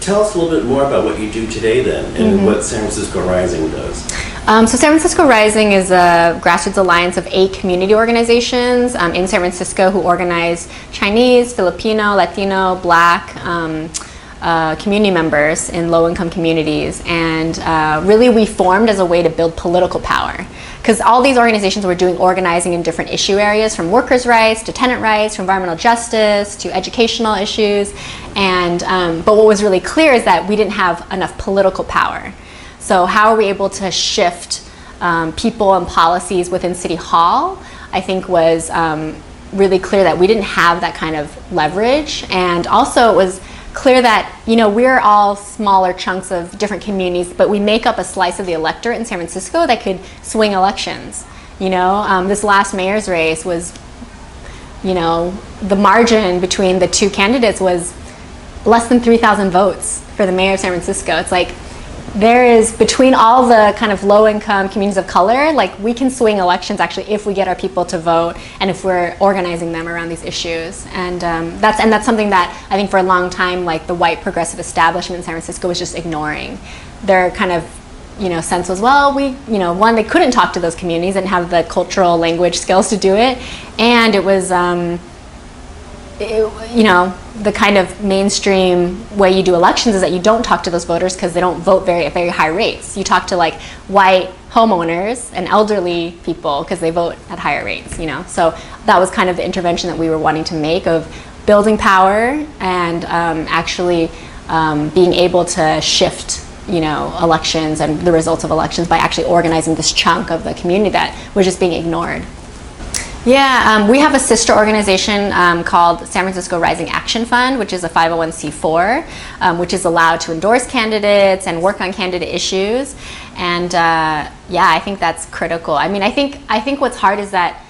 tell us a little bit more about what you do today then, and what San Francisco Rising does. So San Francisco Rising is a grassroots alliance of 8 community organizations in San Francisco who organize Chinese, Filipino, Latino, Black community members in low-income communities. And really we formed as a way to build political power. Because all these organizations were doing organizing in different issue areas, from workers' rights to tenant rights, from environmental justice to educational issues. And but what was really clear is that we didn't have enough political power. So how are we able to shift people and policies within City Hall, I think was really clear that we didn't have that kind of leverage. And also it was clear that, you know, we're all smaller chunks of different communities, but we make up a slice of the electorate in San Francisco that could swing elections. You know, this last mayor's race was, you know, the margin between the 2 candidates was less than 3,000 votes for the mayor of San Francisco. It's like, there is, between all the kind of low-income communities of color, like we can swing elections actually if we get our people to vote and if we're organizing them around these issues. And that's something that I think for a long time, like the white progressive establishment in San Francisco was just ignoring. Their kind of, you know, sense was, well, we, you know, one, they couldn't talk to those communities and have the cultural language skills to do it, and it was, you know, the kind of mainstream way you do elections is that you don't talk to those voters because they don't vote at very high rates. You talk to like white homeowners and elderly people because they vote at higher rates, you know. So that was kind of the intervention that we were wanting to make, of building power and actually being able to shift, you know, elections and the results of elections by actually organizing this chunk of the community that was just being ignored. Yeah, we have a sister organization called San Francisco Rising Action Fund, which is a 501c4, which is allowed to endorse candidates and work on candidate issues. And yeah, I think that's critical. I mean, I think what's hard is that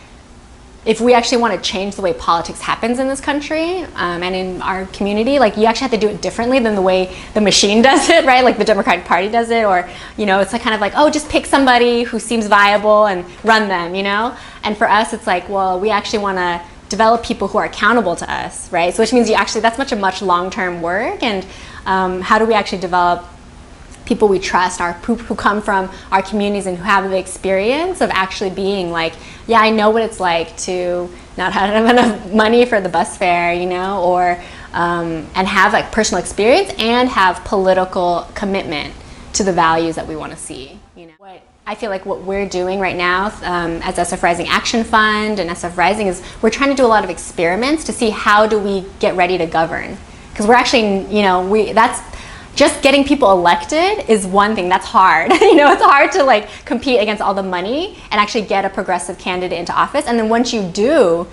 if we actually want to change the way politics happens in this country and in our community, like you actually have to do it differently than the way the machine does it, right? Like the Democratic Party does it, or, you know, it's like kind of like, oh, just pick somebody who seems viable and run them, you know? And for us, it's like, well, we actually want to develop people who are accountable to us, right? So which means you actually, that's much long-term work. And how do we actually develop people we trust, who come from our communities and who have the experience of actually being like, yeah, I know what it's like to not have enough money for the bus fare, you know, or and have like personal experience and have political commitment to the values that we want to see. You know, I feel like what we're doing right now as SF Rising Action Fund and SF Rising is we're trying to do a lot of experiments to see how do we get ready to govern, because we're actually, you know, that's just getting people elected is one thing. That's hard. You know, it's hard to like compete against all the money and actually get a progressive candidate into office. And then once you do,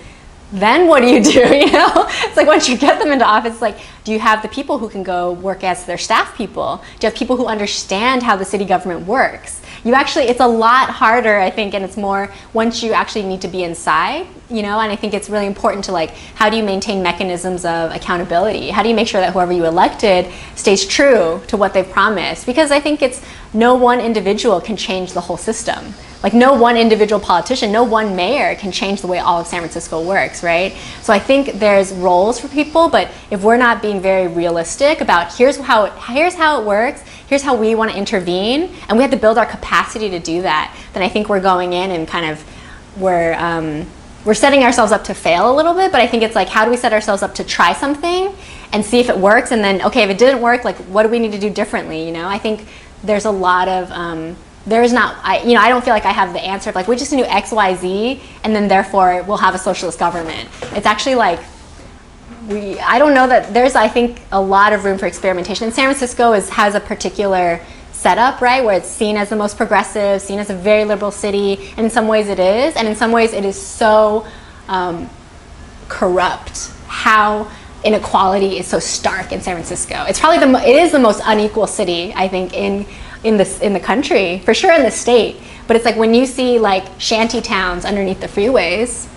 then what do? You know, it's like once you get them into office, it's like, do you have the people who can go work as their staff people? Do you have people who understand how the city government works? You actually, it's a lot harder, I think, and it's more once you actually need to be inside, you know, and I think it's really important to like, how do you maintain mechanisms of accountability? How do you make sure that whoever you elected stays true to what they've promised? Because I think it's, no one individual can change the whole system. Like no one individual politician, no one mayor can change the way all of San Francisco works, right? So I think there's roles for people, but if we're not being very realistic about here's how it works, here's how we want to intervene, and we have to build our capacity to do that, then I think we're going in and kind of we're setting ourselves up to fail a little bit. But I think it's like, how do we set ourselves up to try something and see if it works, and then okay, if it didn't work, like what do we need to do differently? You know, I think there's a lot of I don't feel like I have the answer of like, we just need to do X, Y, Z, and then therefore we'll have a socialist government. It's actually like, I don't know that there's, I think, a lot of room for experimentation. And San Francisco has a particular setup, right, where it's seen as the most progressive, seen as a very liberal city, and in some ways it is, and in some ways it is so corrupt how inequality is so stark in San Francisco. It's probably it is the most unequal city, I think, in the country, for sure in the state. But it's like when you see like shanty towns underneath the freeways,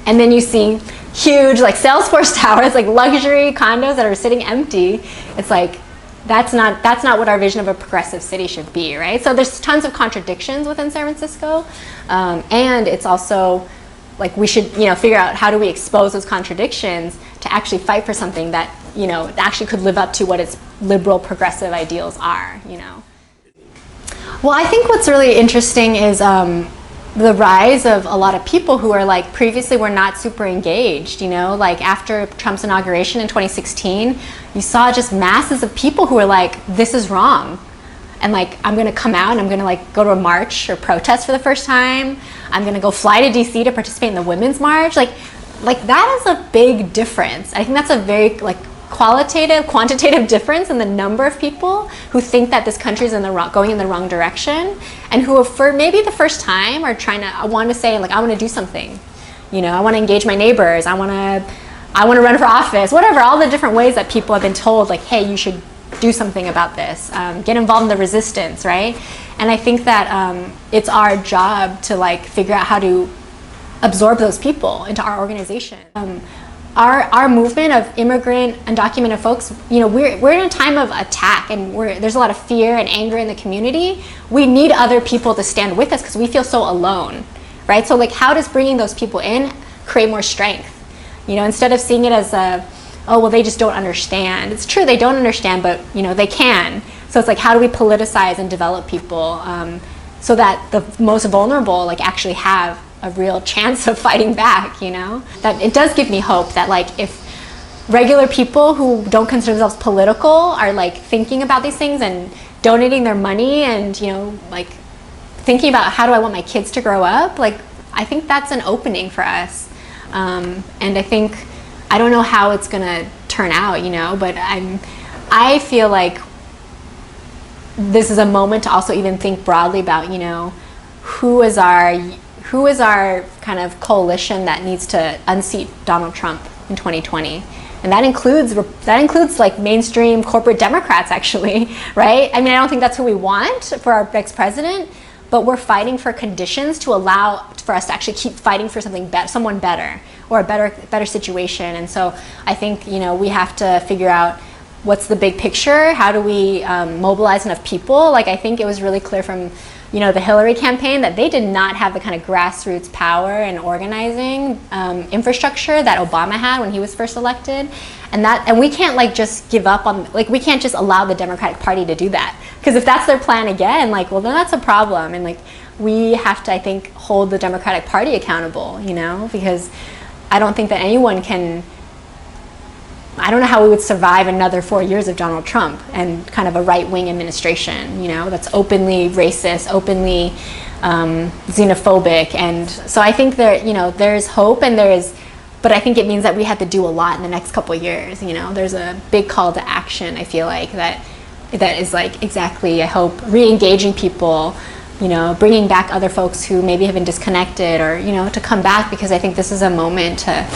and then you see huge like Salesforce towers, like luxury condos that are sitting empty, it's like that's not what our vision of a progressive city should be, right? So there's tons of contradictions within San Francisco, and it's also like we should, you know, figure out how do we expose those contradictions to actually fight for something that, actually could live up to what its liberal progressive ideals are, Well, I think what's really interesting is the rise of a lot of people who are like previously were not super engaged, like after Trump's inauguration in 2016, you saw just masses of people who were like, this is wrong. And like, I'm going to come out and I'm going to like go to a march or protest for the first time. I'm going to go fly to DC to participate in the Women's March. Like that is a big difference. I think that's a very like quantitative difference in the number of people who think that this country is going in the wrong direction, and who for maybe the first time are want to say like, I want to do something. I want to engage my neighbors. I want to run for office, whatever, all the different ways that people have been told like, hey, you should do something about this, get involved in the resistance, right? And I think that it's our job to like figure out how to absorb those people into our organization. Our movement of immigrant, undocumented folks, we're in a time of attack, and there's a lot of fear and anger in the community. We need other people to stand with us because we feel so alone, right? So like, how does bringing those people in create more strength? Instead of seeing it as oh, well, they just don't understand. It's true, they don't understand, but they can. So it's like, how do we politicize and develop people so that the most vulnerable like actually have a real chance of fighting back, That it does give me hope that like, if regular people who don't consider themselves political are like thinking about these things and donating their money and, like thinking about how do I want my kids to grow up, like, I think that's an opening for us. And I don't know how it's gonna turn out, but I feel like this is a moment to also even think broadly about, who is our kind of coalition that needs to unseat Donald Trump in 2020. And that includes like mainstream corporate Democrats, actually, right? I mean, I don't think that's who we want for our next president, but we're fighting for conditions to allow for us to actually keep fighting for someone better, or a better situation. And so I think, we have to figure out what's the big picture. How do we mobilize enough people? Like, I think it was really clear from, the Hillary campaign that they did not have the kind of grassroots power and organizing infrastructure that Obama had when he was first elected. And we can't like just give up on, like, we can't just allow the Democratic Party to do that. Because if that's their plan again, like, well, then that's a problem. And like, we have to, I think, hold the Democratic Party accountable, because I don't think that anyone can, I don't know how we would survive another 4 years of Donald Trump and kind of a right-wing administration, that's openly racist, openly xenophobic. And so I think there's hope, and but I think it means that we have to do a lot in the next couple of years. There's a big call to action, I feel like, that is like exactly, I hope, re-engaging people, bringing back other folks who maybe have been disconnected, or, to come back, because I think this is a moment to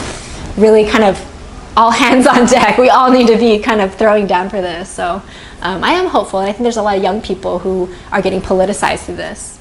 really kind of all hands on deck. We all need to be kind of throwing down for this. So I am hopeful, and I think there's a lot of young people who are getting politicized through this.